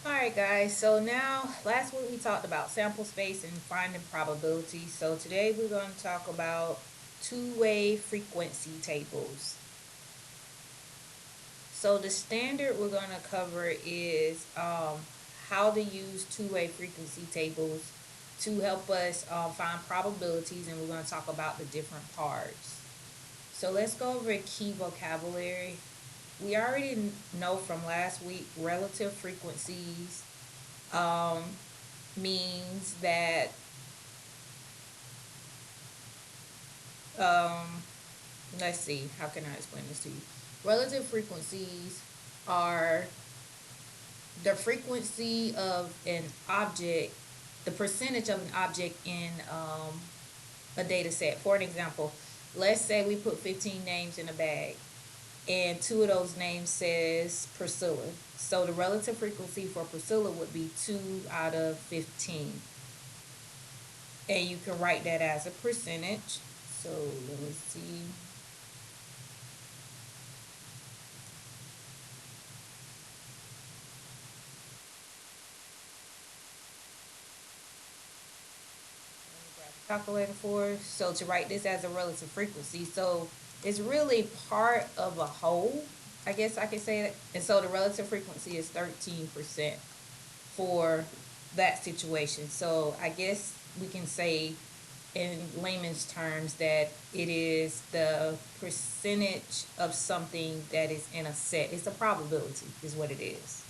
Alright guys, so now last week we talked about sample space and finding probability. So today we're going to talk about two-way frequency tables. So the standard we're going to cover is how to use two-way frequency tables to help us find probabilities, and we're going to talk about the different parts. So let's go over key vocabulary. We already know from last week relative frequencies um, means that um, let's see, how can I explain this to you? Relative frequencies are the frequency of an object, the percentage of an object in a data set. For an example, let's say we put 15 names in a bag and two of those names says Priscilla. So the relative frequency for Priscilla would be 2 out of 15. And you can write that as a percentage. So let me see. Calculator for. So to write this as a relative frequency, so it's really part of a whole, I guess I could say it. And so the relative frequency is 13% for that situation. So I guess we can say in layman's terms that it is the percentage of something that is in a set. It's a probability is what it is.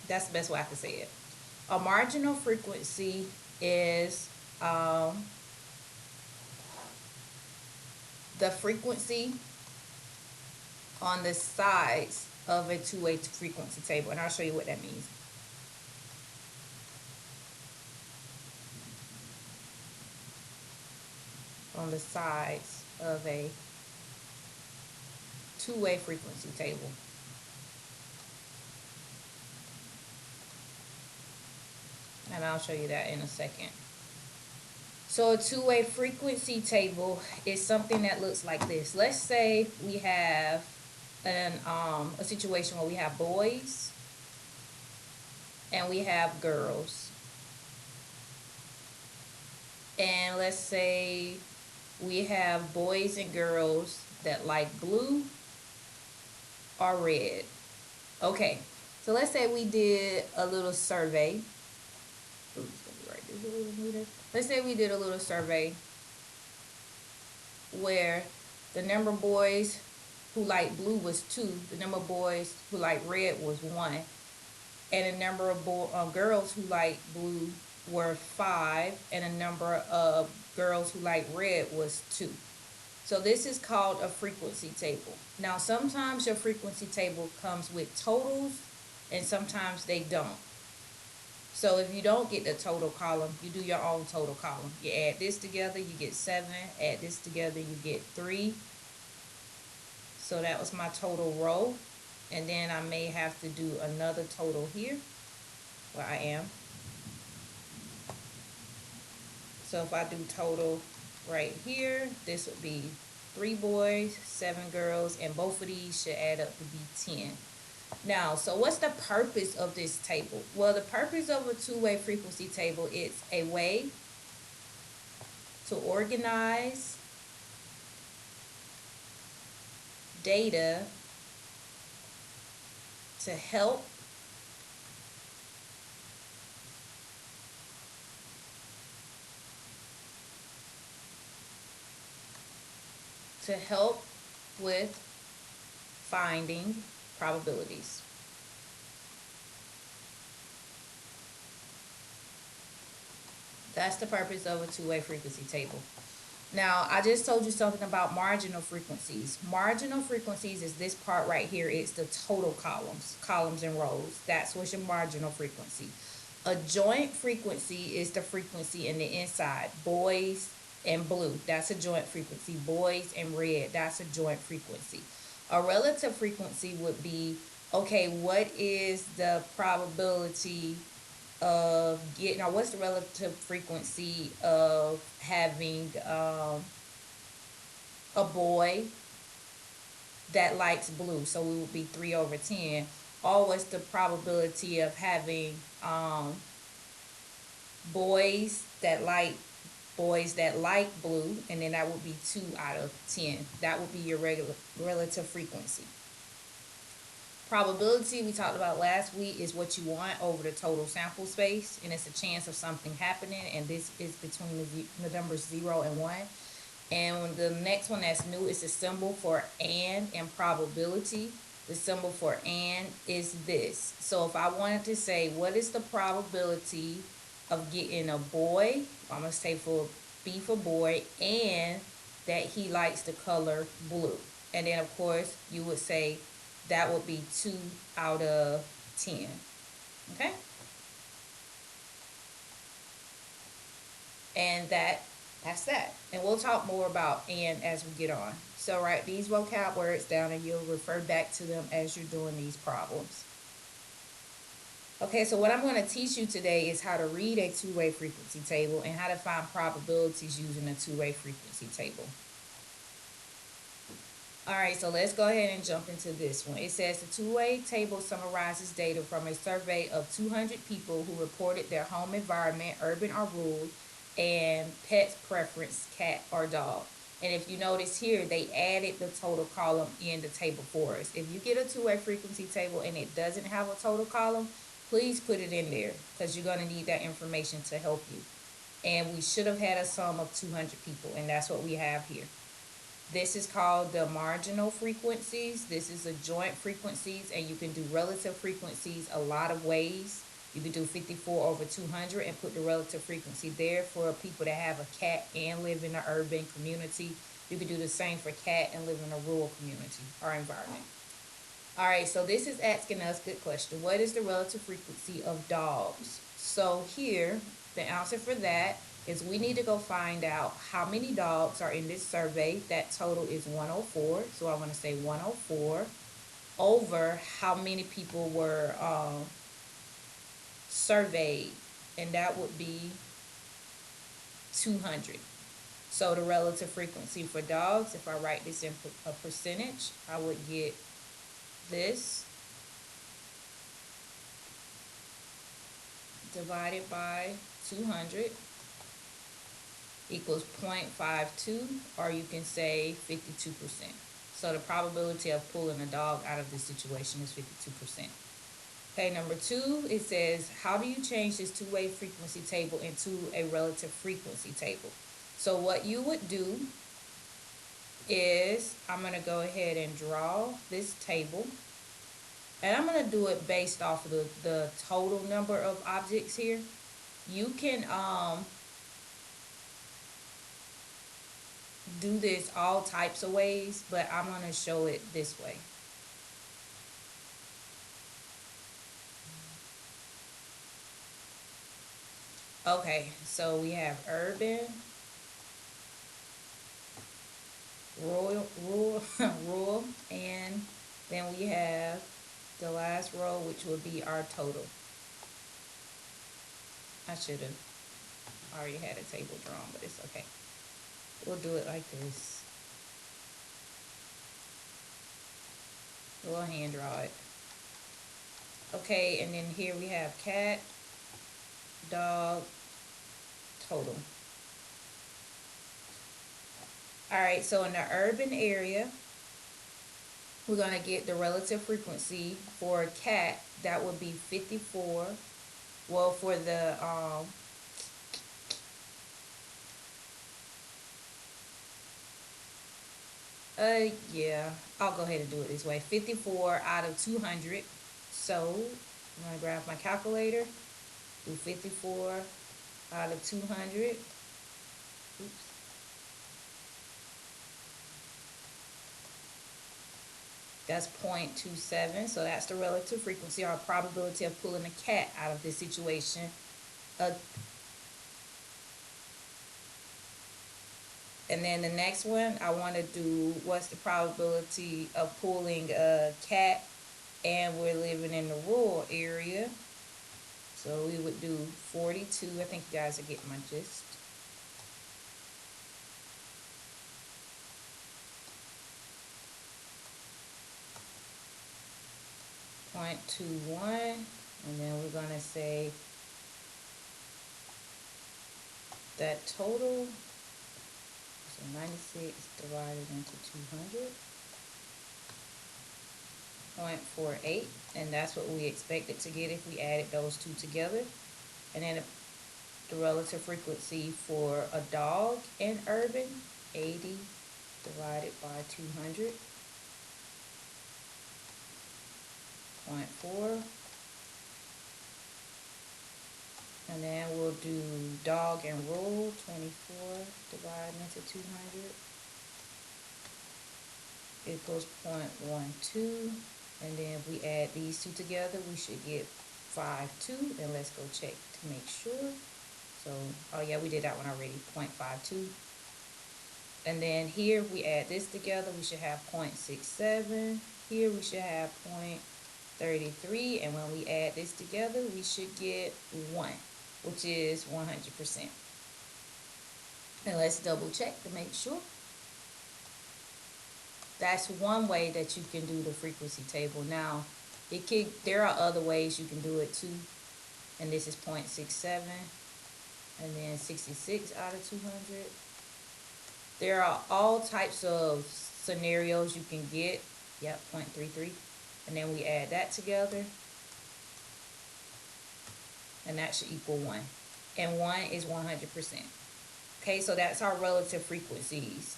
That's the best way I can say it. A marginal frequency is the frequency on the sides of a two-way frequency table, and I'll show you what that means. On the sides of a two-way frequency table. And I'll show you that in a second. So a two-way frequency table is something that looks like this. Let's say we have a situation where we have boys and we have girls. And let's say we have boys and girls that like blue or red. Okay, so let's say we did a little survey. Let's say we did a little survey where the number of boys who like blue was 2, the number of boys who like red was 1, and the number of girls who like blue were 5, and the number of girls who like red was 2. So this is called a frequency table. Now sometimes your frequency table comes with totals and sometimes they don't. So if you don't get the total column, you do your own total column. You add this together, you get 7. Add this together, you get 3. So that was my total row. And then I may have to do another total here where I am. So if I do total right here, this would be 3 boys, 7 girls, and both of these should add up to be 10. Now, so what's the purpose of this table? Well, the purpose of a two-way frequency table is a way to organize data to help with finding probabilities. That's the purpose of a two-way frequency table. Now, I just told you something about marginal frequencies. Marginal frequencies is this part right here. It's the total columns and rows. That's what's your marginal frequency. A joint frequency is the frequency in the inside. Boys and blue, that's a joint frequency. Boys and red, that's a joint frequency. A relative frequency would be, okay, what is the probability of getting, or what's the relative frequency of having a boy that likes blue. So we would be 3 over 10. Or what's the probability of having boys that like boys that like blue, and then that would be 2 out of 10. That would be your regular relative frequency. Probability we talked about last week is what you want over the total sample space, and it's a chance of something happening, and this is between the numbers 0 and 1. And the next one that's new is the symbol for and probability. The symbol for and is this. So if I wanted to say what is the probability of getting a boy, I'm going to say for B for boy, and that he likes the color blue. And then of course you would say that would be 2 out of 10. Okay? And that's that. And we'll talk more about and as we get on. So write these vocab words down and you'll refer back to them as you're doing these problems. Okay, so what I'm going to teach you today is how to read a two-way frequency table and how to find probabilities using a two-way frequency table. All right, so let's go ahead and jump into this one. It says the two-way table summarizes data from a survey of 200 people who reported their home environment, urban or rural, and pets preference, cat or dog. And if you notice here, they added the total column in the table for us. If you get a two-way frequency table and it doesn't have a total column, please put it in there because you're going to need that information to help you. And we should have had a sum of 200 people, and that's what we have here. This is called the marginal frequencies. This is the joint frequencies, and you can do relative frequencies a lot of ways. You can do 54 over 200 and put the relative frequency there for people that have a cat and live in an urban community. You can do the same for cat and live in a rural community or environment. All right, so this is asking us, good question, what is the relative frequency of dogs? So here, the answer for that is we need to go find out how many dogs are in this survey. That total is 104. So I'm going to say 104 over how many people were surveyed, and that would be 200. So the relative frequency for dogs, if I write this in a percentage, I would get this divided by 200 equals 0.52, or you can say 52%. So the probability of pulling a dog out of this situation is 52%. Okay, number 2, it says, how do you change this two-way frequency table into a relative frequency table? So what you would do is, I'm going to go ahead and draw this table. And I'm going to do it based off of the total number of objects here. You can do this all types of ways, but I'm going to show it this way. Okay, so we have urban, rural, and then we have the last row, which will be our total. I should have already had a table drawn, but it's okay. We'll do it like this. We'll hand draw it. Okay, and then here we have cat, dog, total. All right, so in the urban area, we're going to get the relative frequency for a cat. That would be 54. Well, for the yeah, I'll go ahead and do it this way. 54 out of 200. So I'm going to grab my calculator. Do 54 out of 200. Oops. That's 0.27. So that's the relative frequency or probability of pulling a cat out of this situation. And then the next one, I want to do what's the probability of pulling a cat and we're living in the rural area. So we would do 42. I think you guys are getting my gist. 0.21, and then we're going to say that total, so 96 divided into 200, 0.48, and that's what we expected to get if we added those two together. And then the relative frequency for a dog in urban, 80 divided by 200, 0.4. And then we'll do dog and rural, 24 divided into 200 equals 0.12. And then if we add these two together, we should get 5.2. And let's go check to make sure. So, oh yeah, we did that one already, 0.52. And then here, if we add this together, we should have 0.67. Here we should have 0.33. And when we add this together, we should get 1, which is 100%. And let's double check to make sure. That's one way that you can do the frequency table. Now, there are other ways you can do it too. And this is 0.67. And then 66 out of 200. There are all types of scenarios you can get. Yep, 0.33. And then we add that together. And that should equal 1. And 1 is 100%. Okay, so that's our relative frequencies.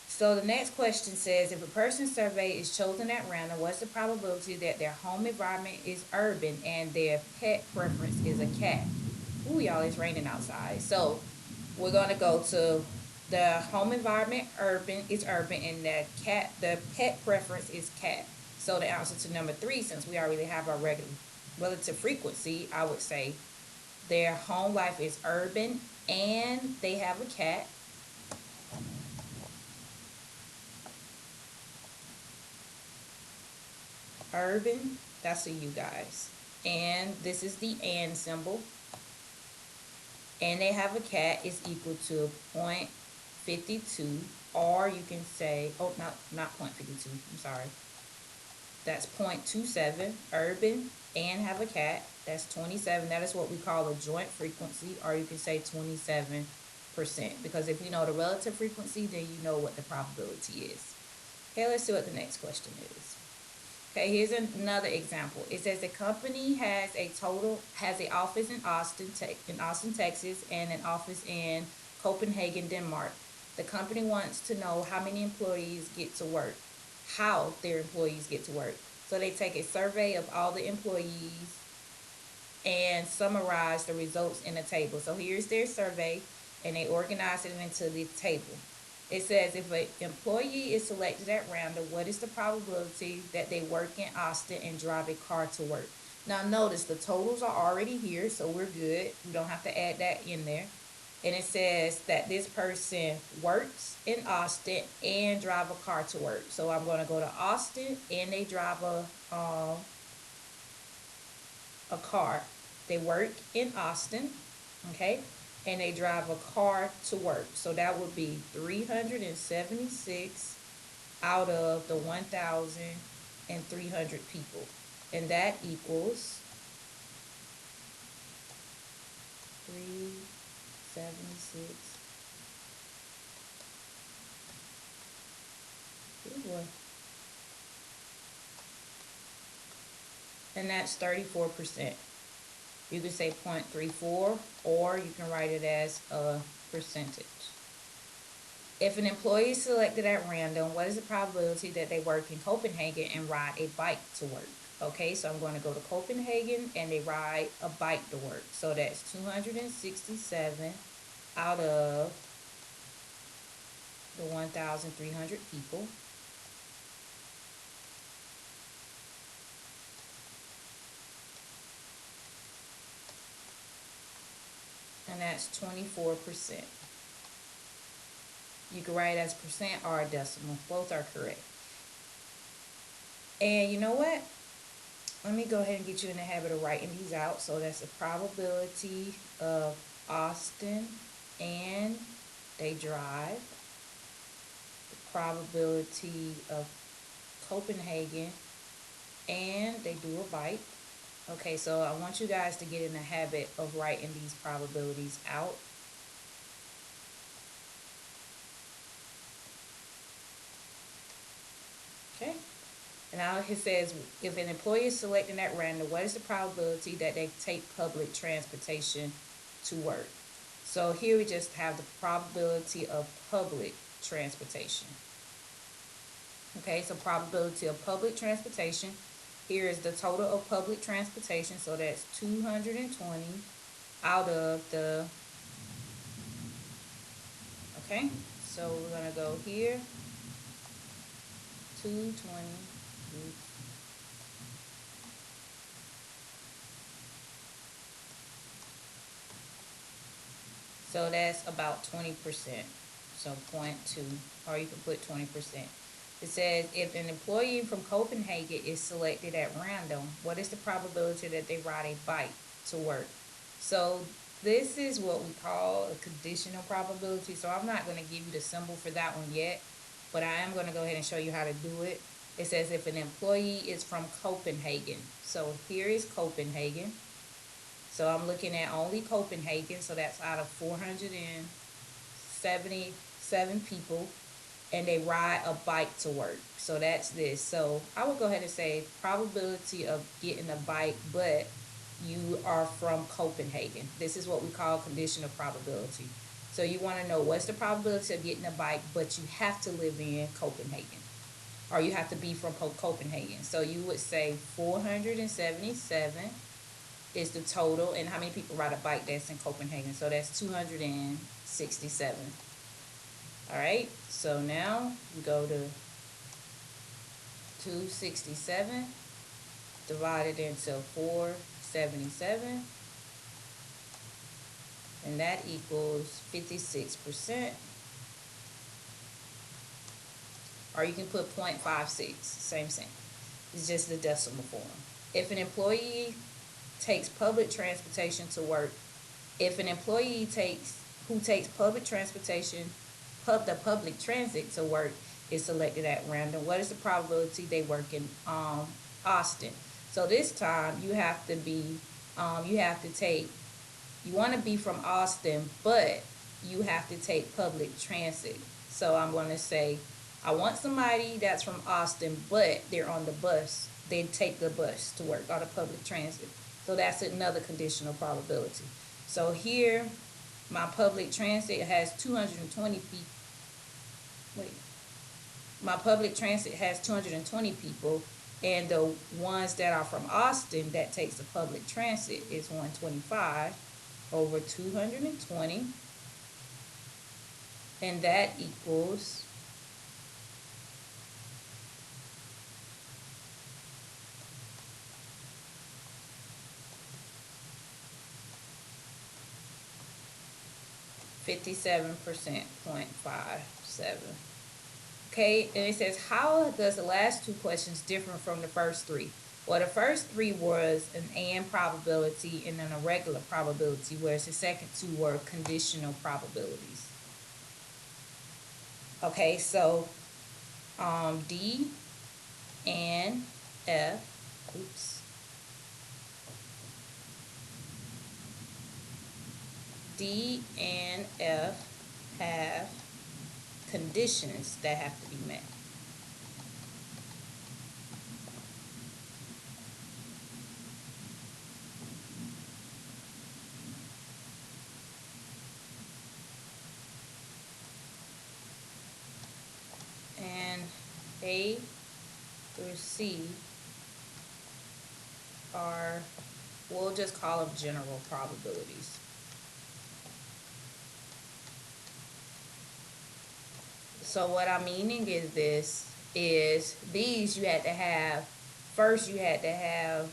So the next question says, if a person's survey is chosen at random, what's the probability that their home environment is urban and their pet preference is a cat? Ooh, y'all, it's raining outside. So we're going to go to the home environment is urban, and the pet preference is cat. So the answer to number 3, since we already have our regular relative frequency, I would say their home life is urban and they have a cat. Urban, that's a you guys. And this is the and symbol. And they have a cat is equal to 0.52. Or you can say, oh, not 0.52, I'm sorry. That's 0.27. Urban and have a cat, that's 27. That is what we call a joint frequency, or you can say 27%. Because if you know the relative frequency, then you know what the probability is. Okay, let's see what the next question is. Okay, here's another example. It says the company has an office in Austin, Texas, and an office in Copenhagen, Denmark. The company wants to know how many employees get to work, how their employees get to work. So they take a survey of all the employees and summarize the results in a table. So here's their survey, and they organize it into the table. It says if an employee is selected at random, what is the probability that they work in Austin and drive a car to work? Now notice the totals are already here, so we're good. We don't have to add that in there. And it says that this person works in Austin and drive a car to work. So I'm going to go to Austin, and they drive a car. They work in Austin, okay? And they drive a car to work. So that would be 376 out of the 1,300 people. And that equals 376. Good boy. And that's 34%. You can say 0.34, or you can write it as a percentage. If an employee is selected at random, what is the probability that they work in Copenhagen and ride a bike to work? Okay, so I'm going to go to Copenhagen, and they ride a bike to work. So that's 267 out of the 1,300 people. And that's 24%. You can write it as percent or a decimal. Both are correct. And you know what? Let me go ahead and get you in the habit of writing these out. So that's the probability of Austin and they drive. The probability of Copenhagen and they do a bite. Okay, so I want you guys to get in the habit of writing these probabilities out. Okay, and now it says if an employee is selected at random, what is the probability that they take public transportation to work? So here we just have the probability of public transportation. Okay, so probability of public transportation. Here is the total of public transportation. So that's 220 out of the, okay, so we're going to go here, 220. So that's about 20%. So 0.2, or you can put 20%. It says if an employee from Copenhagen is selected at random, what is the probability that they ride a bike to work? So this is what we call a conditional probability. So I'm not going to give you the symbol for that one yet, but I am going to go ahead and show you how to do it. It says if an employee is from Copenhagen. So here is Copenhagen. So I'm looking at only Copenhagen. So that's out of 477 people, and they ride a bike to work. So that's this. So I would go ahead and say probability of getting a bike, but you are from Copenhagen. This is what we call conditional probability. So you want to know what's the probability of getting a bike, but you have to live in Copenhagen, or you have to be from Copenhagen. So you would say 477 is the total, and how many people ride a bike that's in Copenhagen. So that's 267. All right, so now we go to 267 divided into 477, and that equals 56%. Or you can put 0.56, same thing. It's just the decimal form. If an employee takes public transportation to work, if an employee who takes public transportation, the public transit to work is selected at random, what is the probability they work in Austin? So this time you have to be, you want to be from Austin, but you have to take public transit. So I'm going to say, I want somebody that's from Austin, but they're on the bus. They take the bus to work, or the public transit. So that's another conditional probability. So here, my public transit has 220 people. Wait. My public transit has 220 people, and the ones that are from Austin that takes the public transit is 125 over 220, and that equals 57%, 0.57. Okay, and it says, how does the last two questions differ from the first three? Well, the first three was an and probability and then a regular probability, whereas the second two were conditional probabilities. Okay, so D and F, oops, D and F have conditions that have to be met. And A through C are, we'll just call them general probabilities. So what I'm meaning is these you had to have, first you had to have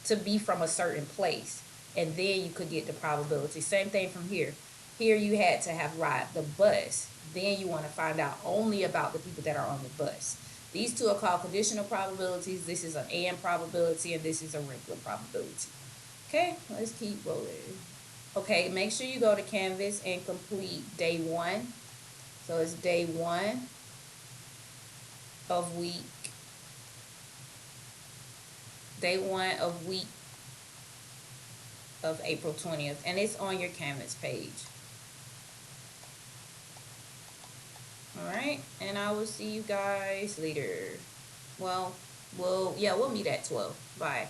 to be from a certain place, and then you could get the probability. Same thing from here. Here you had to have ride the bus. Then you want to find out only about the people that are on the bus. These two are called conditional probabilities. This is an and probability, and this is a regular probability. Okay, let's keep rolling. Okay, make sure you go to Canvas and complete day 1. So it's day 1. of week. Day 1 of week of April 20th. And it's on your Canvas page. Alright, and I will see you guys later. Well, we'll meet at 12. Bye.